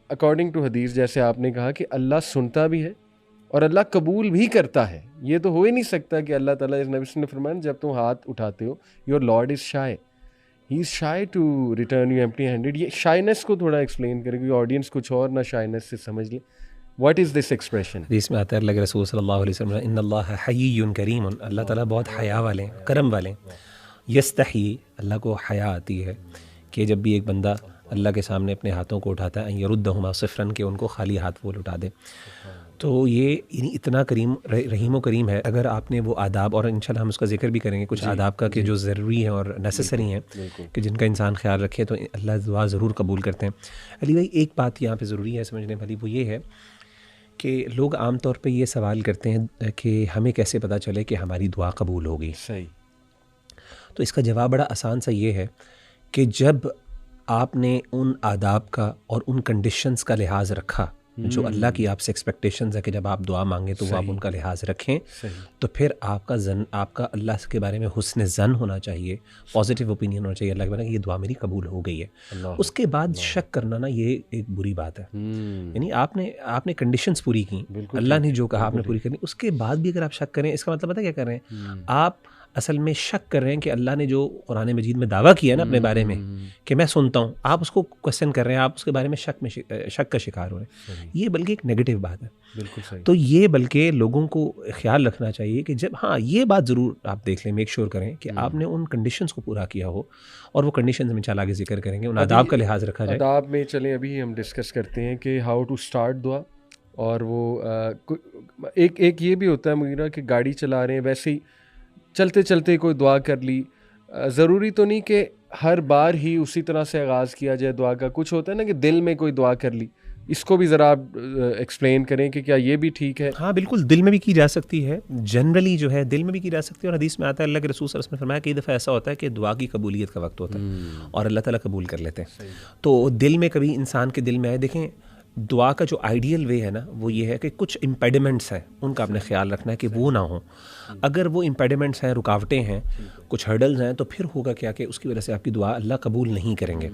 According to حدیث جیسے آپ نے کہا کہ اللہ سنتا بھی ہے اور اللہ قبول بھی کرتا ہے. یہ تو ہو ہی نہیں سکتا کہ اللہ تعالیٰ نبی نے فرمایا جب تم ہاتھ اٹھاتے ہو your lord is shy, he is shy to return you empty handed. یہ شائنس کو تھوڑا ایکسپلین کریں کیونکہ آڈینس کچھ اور نہ شائنس سے سمجھ لے. What is this expression? حدیث میں آتا ہے اللہ کے رسول صلی اللہ علیہ وسلم ان اللہ حیی کریم, اللہ تعالیٰ بہت حیا والے ہیں, کرم والے ہیں. یستحی, اللہ کو حیا آتی ہے کہ جب بھی ایک بندہ اللہ کے سامنے اپنے ہاتھوں کو اٹھاتا ہے ان یردہما صفراً, کہ ان کو خالی ہاتھ وہ لٹا دے. تو یہ اتنا کریم رحیم و کریم ہے. اگر آپ نے وہ آداب, اور انشاءاللہ ہم اس کا ذکر بھی کریں گے, کچھ آداب کا کہ جو ضروری ہیں اور نیسسری ہیں کہ جن کا انسان خیال رکھے تو اللہ دعا ضرور قبول کرتے ہیں. علی بھائی ایک بات یہاں پہ ضروری ہے سمجھنے والی, وہ یہ ہے کہ لوگ عام طور پہ یہ سوال کرتے ہیں کہ ہمیں کیسے پتہ چلے کہ ہماری دعا قبول ہوگی. صحیح. تو اس کا جواب بڑا آسان سا یہ ہے کہ جب آپ نے ان آداب کا اور ان کنڈیشنز کا لحاظ رکھا جو اللہ کی آپ سے ایکسپیکٹیشنز ہے کہ جب آپ دعا مانگیں تو وہ آپ ان کا لحاظ رکھیں, تو پھر آپ کا اللہ کے بارے میں حسن ظن ہونا چاہیے, پازیٹیو اوپینین ہونا چاہیے اللہ کے بارے میں کہ یہ دعا میری قبول ہو گئی ہے. اس کے بعد شک کرنا نا یہ ایک بری بات ہے. یعنی آپ نے کنڈیشنز پوری کی, اللہ نے جو کہا آپ نے پوری کرنی, اس کے بعد بھی اگر آپ شک کریں اس کا مطلب پتہ کیا کر رہے ہیں, آپ اصل میں شک کر رہے ہیں کہ اللہ نے جو قرآن مجید میں دعویٰ کیا نا اپنے بارے میں کہ میں سنتا ہوں, آپ اس کو کوشچن کر رہے ہیں, آپ اس کے بارے میں شک کا شکار ہو رہے ہیں. یہ بلکہ ایک نیگیٹو بات ہے. بالکل صحیح. تو یہ بلکہ لوگوں کو خیال رکھنا چاہیے کہ جب یہ بات ضرور آپ دیکھ لیں, میک شور کریں کہ آپ نے ان کنڈیشنز کو پورا کیا ہو, اور وہ کنڈیشنز ہم انشاءاللہ آگے ذکر کریں گے, ان آداب کا لحاظ رکھا جائے. آداب میں چلیں ابھی ہم ڈسکس کرتے ہیں کہ ہاؤ ٹو اسٹارٹ دعا. اور وہ ایک یہ بھی ہوتا ہے مغیرہ کہ گاڑی چلا رہے ہیں ویسے ہی چلتے چلتے کوئی دعا کر لی. ضروری تو نہیں کہ ہر بار ہی اسی طرح سے آغاز کیا جائے دعا کا. کچھ ہوتا ہے نا کہ دل میں کوئی دعا کر لی, اس کو بھی ذرا آپ ایکسپلین کریں کہ کیا یہ بھی ٹھیک ہے؟ ہاں بالکل, دل میں بھی کی جا سکتی ہے, جنرلی جو ہے دل میں بھی کی جا سکتی ہے. اور حدیث میں آتا ہے اللہ کے رسول صلی اللہ علیہ وسلم نے فرمایا کئی دفعہ ایسا ہوتا ہے کہ دعا کی قبولیت کا وقت ہوتا ہے اور اللہ تعالیٰ قبول کر لیتے ہیں. تو دل میں کبھی انسان کے دل میں آئے, دیکھیں دعا کا جو آئیڈیل وے ہے نا وہ یہ ہے کہ کچھ امپیڈیمنٹس ہیں ان کا آپ نے خیال رکھنا ہے کہ وہ نہ ہوں. اگر وہ امپیڈیمنٹس ہیں, رکاوٹیں ہیں, کچھ ہرڈلز ہیں, تو پھر ہوگا کیا کہ اس کی وجہ سے آپ کی دعا اللہ قبول نہیں کریں گے.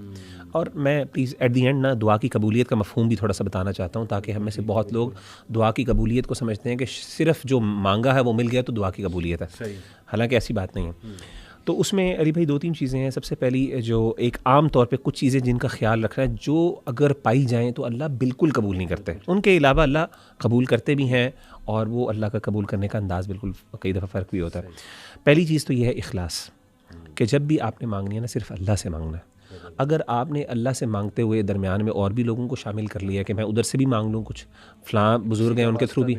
اور میں پلیز ایٹ دی اینڈ نا دعا کی قبولیت کا مفہوم بھی تھوڑا سا بتانا چاہتا ہوں, تاکہ ہم میں سے بہت لوگ دعا کی قبولیت کو سمجھتے ہیں کہ صرف جو مانگا ہے وہ مل گیا تو دعا کی قبولیت ہے. حالانکہ ایسی بات نہیں ہے. تو اس میں علی بھائی 2-3 چیزیں ہیں. سب سے پہلی جو ایک عام طور پہ کچھ چیزیں جن کا خیال رکھنا ہے, جو اگر پائی جائیں تو اللہ بالکل قبول نہیں کرتے, ان کے علاوہ اللہ قبول کرتے بھی ہیں, اور وہ اللہ کا قبول کرنے کا انداز بالکل کئی دفعہ فرق بھی ہوتا ہے. پہلی چیز تو یہ ہے اخلاص, کہ جب بھی آپ نے مانگنی ہے نا صرف اللہ سے مانگنا ہے. اگر آپ نے اللہ سے مانگتے ہوئے درمیان میں اور بھی لوگوں کو شامل کر لیا کہ میں ادھر سے بھی مانگ لوں, کچھ فلاں بزرگ ہیں ان کے تھرو بھی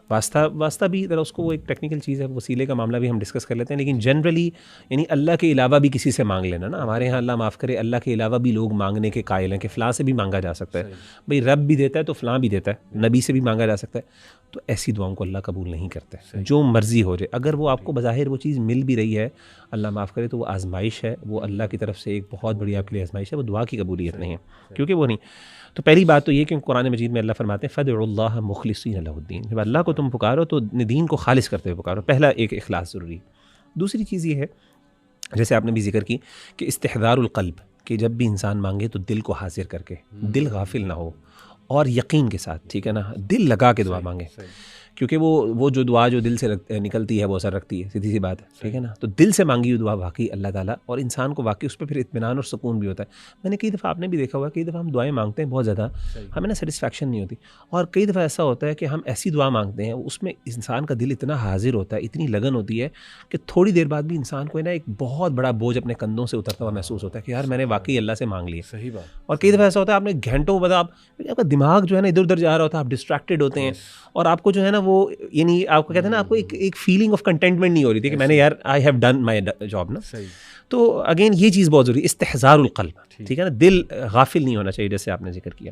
واسطہ بھی, ذرا اس کو وہ ایک ٹیکنیکل چیز ہے, وسیلے کا معاملہ بھی ہم ڈسکس کر لیتے ہیں. لیکن جنرلی یعنی اللہ کے علاوہ بھی کسی سے مانگ لینا نا, ہمارے یہاں اللہ معاف کرے اللہ کے علاوہ بھی لوگ مانگنے کے قائل ہیں کہ فلاں سے بھی مانگا جا سکتا ہے. بھئی رب بھی دیتا ہے تو فلاں بھی دیتا ہے, نبی سے بھی مانگا جا سکتا ہے. تو ایسی دعاؤں کو اللہ قبول نہیں کرتے, جو مرضی ہو جائے. اگر وہ آپ کو بظاہر وہ چیز مل بھی رہی ہے, اللہ معاف کرے, تو وہ آزمائش ہے, وہ اللہ کی طرف سے ایک بہت بڑی آپ کے لیے آزمائش ہے, وہ دعا کی قبولیت نہیں ہے, کیونکہ وہ نہیں. تو پہلی بات تو یہ کہ قرآن مجید میں اللہ فرماتے ہیں فَادْعُوا اللَّهَ مُخْلِصِينَ لَهُ الدِّينَ, جب اللہ کو تم پکارو تو دین کو خالص کرتے ہوئے پکارو. پہلا ایک اخلاص ضروری. دوسری چیز یہ ہے جیسے آپ نے بھی ذکر کی کہ استحضار القلب, کہ جب بھی انسان مانگے تو دل کو حاضر کر کے, دل غافل نہ ہو, اور یقین کے ساتھ, ٹھیک ہے نا, دل لگا کے دعا مانگے. کیونکہ وہ جو دعا جو دل سے نکلتی ہے وہ اثر رکھتی ہے, سیدھی سی بات ہے, ٹھیک ہے نا. تو دل سے مانگی ہوئی دعا واقعی اللہ تعالیٰ, اور انسان کو واقعی اس پہ پھر اطمینان اور سکون بھی ہوتا ہے. میں نے کئی دفعہ, آپ نے بھی دیکھا ہوا, کئی دفعہ ہم دعائیں مانگتے ہیں بہت زیادہ, ہمیں نا سیٹسفیکشن نہیں ہوتی. اور کئی دفعہ ایسا ہوتا ہے کہ ہم ایسی دعا مانگتے ہیں اس میں انسان کا دل اتنا حاضر ہوتا ہے, اتنی لگن ہوتی ہے کہ تھوڑی دیر بعد بھی انسان کو نا ایک بہت بڑا بوجھ اپنے کندھوں سے اترتا ہوا محسوس ہوتا ہے کہ یار میں نے واقعی اللہ سے مانگ لیا. صحیح بات. اور کئی دفعہ ایسا ہوتا ہے آپ نے گھنٹوں بعد آپ کا دماغ جو ہے نا ادھر ادھر جا رہا ہوتا ہے, آپ ڈسٹریکٹیڈ ہوتے ہیں, اور آپ کو جو ہے نا وہ یعنی آپ کو کہتے ہیں نا آپ کو ایک فیلنگ آف کنٹینٹمنٹ نہیں ہو رہی تھی کہ میں نے یار I have done my job نا. تو اگین یہ چیز بہت ضروری ہے, استحضار القلب, ٹھیک ہے نا, دل غافل نہیں ہونا چاہیے جیسے آپ نے ذکر کیا.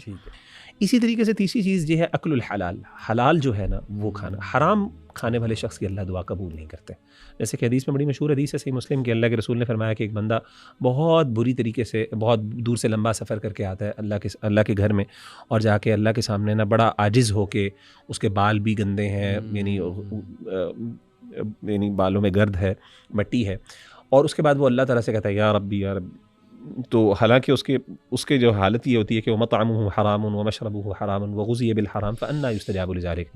اسی طریقے سے تیسری چیز یہ ہے اکل الحلال, حلال جو ہے نا وہ کھانا. حرام کھانے والے شخص کی اللہ دعا قبول نہیں کرتے. جیسے کہ حدیث میں بڑی مشہور حدیث ہے صحیح مسلم کہ اللہ کے رسول نے فرمایا کہ ایک بندہ بہت بری طریقے سے بہت دور سے لمبا سفر کر کے آتا ہے اللہ کے گھر میں, اور جا کے اللہ کے سامنے نا بڑا عاجز ہو کے, اس کے بال بھی گندے ہیں, یعنی بالوں میں گرد ہے, مٹی ہے, اور اس کے بعد وہ اللہ تعالیٰ سے کہتا ہے یا ربی یا رب, تو حالانکہ اس کے جو حالت یہ ہوتی ہے کہ وہ مطعمہ حرام و مشربہ حرام وغذی بالحرام فأنی یستجاب لذلک،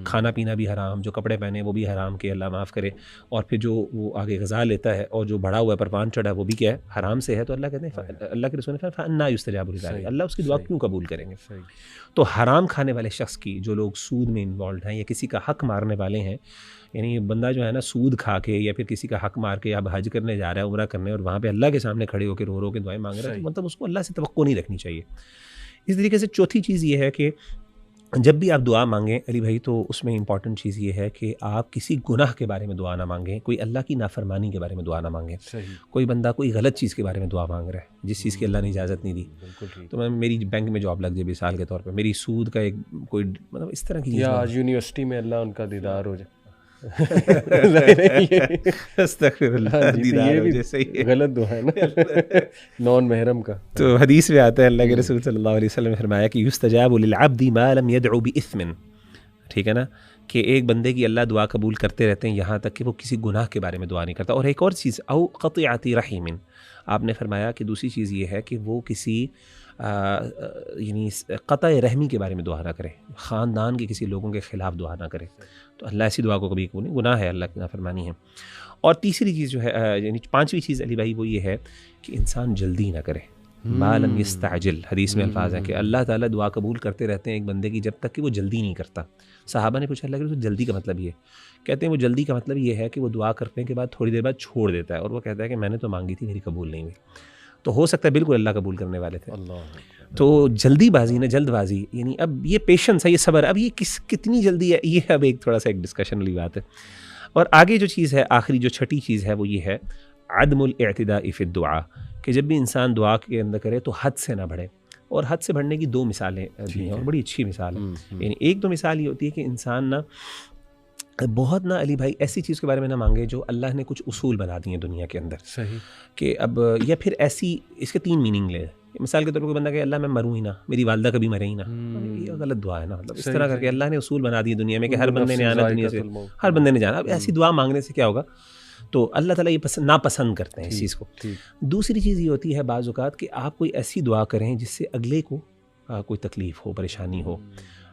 کھانا پینا بھی حرام، جو کپڑے پہنے وہ بھی حرام کہ اللہ معاف کرے، اور پھر جو وہ آگے غذا لیتا ہے اور جو بڑا ہوا ہے پروان چڑھا وہ بھی کیا ہے حرام سے ہے، تو اللہ کہتے ہیں اللہ کے رسول نے فأنی یستجاب لذلک، اللہ اس کی دعا کیوں قبول کریں گے؟ تو حرام کھانے والے شخص کی، جو لوگ سود میں انوالوڈ ہیں یا کسی کا حق مارنے والے ہیں، یعنی بندہ جو ہے نا سود کھا کے یا پھر کسی کا حق مار کے اب حج کرنے جا رہا ہے، عمرہ کرنے، اور وہاں پہ اللہ کے سامنے کھڑے ہو کے رو رو کے دعائیں مانگ رہا ہے، تو مطلب اس کو اللہ سے توقع نہیں رکھنی چاہیے۔ اس طریقے سے چوتھی چیز یہ ہے کہ جب بھی آپ دعا مانگیں علی بھائی، تو اس میں امپورٹنٹ چیز یہ ہے کہ آپ کسی گناہ کے بارے میں دعا نہ مانگیں، کوئی اللہ کی نافرمانی کے بارے میں دعا نہ مانگیں۔ کوئی بندہ کوئی غلط چیز کے بارے میں دعا مانگ رہا ہے جس چیز کی اللہ نے اجازت نہیں دی، تو میں میری بینک میں جاب لگ جائے مثال کے طور پہ، میری سود کا ایک کوئی مطلب اس طرح کی چیز، یا یونیورسٹی میں اللہ ان کا دیدار ہو جائے، استغفر اللہ، دیدار ہو جائے، صحیح غلط دعا ہے نا نان محرم کا۔ تو حدیث میں آتا ہے اللہ کے رسول صلی اللہ علیہ وسلم نے فرمایا کہ یستجاب للعبد ما لم يدعو باثم، ٹھیک ہے نا، کہ ایک بندے کی اللہ دعا قبول کرتے رہتے ہیں یہاں تک کہ وہ کسی گناہ کے بارے میں دعا نہیں کرتا۔ اور ایک اور چیز، او قطیعۃ رحم، آپ نے فرمایا کہ دوسری چیز یہ ہے کہ وہ کسی یعنی قطع رحمی کے بارے میں دعا نہ کرے، خاندان کے کسی لوگوں کے خلاف دعا نہ کرے، تو اللہ ایسی دعا کو کبھی قبول نہیں، گناہ ہے، اللہ کی نافرمانی ہے۔ اور تیسری چیز جو ہے یعنی پانچویں چیز علی بھائی وہ یہ ہے کہ انسان جلدی نہ کرے، ما لم یستعجل، حدیث میں الفاظ ہیں کہ اللہ تعالیٰ دعا قبول کرتے رہتے ہیں ایک بندے کی جب تک کہ وہ جلدی نہیں کرتا۔ صحابہ نے پوچھا اللہ کے رسول جلدی کا مطلب یہ، کہتے ہیں وہ جلدی کا مطلب یہ ہے کہ وہ دعا کرنے کے بعد تھوڑی دیر بعد چھوڑ دیتا ہے، اور وہ کہتا ہے کہ میں نے تو مانگی تھی میری قبول نہیں ہوئی، تو ہو سکتا ہے بالکل اللہ قبول کرنے والے تھے۔ تو جلدی بازی نہ جلد بازی، یعنی اب یہ پیشنس ہے، یہ صبر، اب یہ کتنی جلدی ہے، یہ اب ایک تھوڑا سا ایک ڈسکشن والی بات ہے۔ اور آگے جو چیز ہے آخری جو چھٹی چیز ہے وہ یہ ہے عدم الاعتداء فی الدعاء، کہ جب بھی انسان دعا کے اندر کرے تو حد سے نہ بڑھے۔ اور حد سے بڑھنے کی دو مثالیں دی ہیں، اور بڑی اچھی مثال ہے۔ یعنی ایک تو مثال یہ ہوتی ہے کہ انسان نہ بہت نہ علی بھائی ایسی چیز کے بارے میں نہ مانگے جو اللہ نے کچھ اصول بنا دیے ہیں دنیا کے اندر، صحیح، کہ اب یا پھر ایسی، اس کے تین میننگ لے، مثال کے طور پر کوئی بندہ کہ اللہ میں مروں ہی نہ، میری والدہ کبھی مرے ہی نہ، یہ غلط دعا ہے نا، مطلب اس طرح کر کے اللہ نے اصول بنا دیے دنیا میں کہ ہر بندے نے آنا دنیا سے، ہر بندے نے جانا۔ اب ایسی دعا مانگنے سے کیا ہوگا؟ تو اللہ تعالیٰ یہ ناپسند کرتے ہیں اس چیز کو۔ دوسری چیز یہ ہوتی ہے بعض اوقات کہ آپ کوئی ایسی دعا کریں جس سے اگلے کو کوئی تکلیف ہو، پریشانی ہو،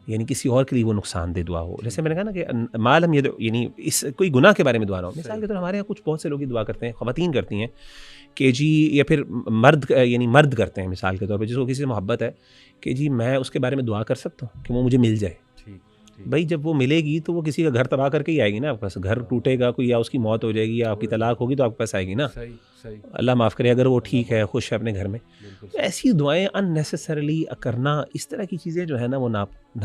یعنی کسی اور کے لیے وہ نقصان دہ دعا ہو۔ جیسے میں نے کہا نا کہ معلوم یہ یعنی اس کوئی گناہ کے بارے میں دعا نہ ہو۔ مثال کے طور پر ہمارے یہاں کچھ بہت سے لوگ دعا کرتے ہیں، خواتین کرتی ہیں کہ جی، یا پھر مرد کرتے ہیں مثال کے طور پہ، جس کو کسی سے محبت ہے کہ جی میں اس کے بارے میں دعا کر سکتا ہوں کہ وہ مجھے مل جائے۔ بھائی جب وہ ملے گی تو وہ کسی کا گھر تباہ کر کے ہی آئے گی نا، آپ کے پاس گھر ٹوٹے گا کوئی، یا اس کی موت ہو جائے گی، یا آپ کی طلاق ہوگی تو آپ کے پاس آئے گی نا، اللہ معاف کرے اگر وہ ٹھیک ہے، خوش ہے اپنے گھر میں۔ ایسی دعائیں ان نیسسریلی کرنا، اس طرح کی چیزیں جو ہے نا وہ ناپسند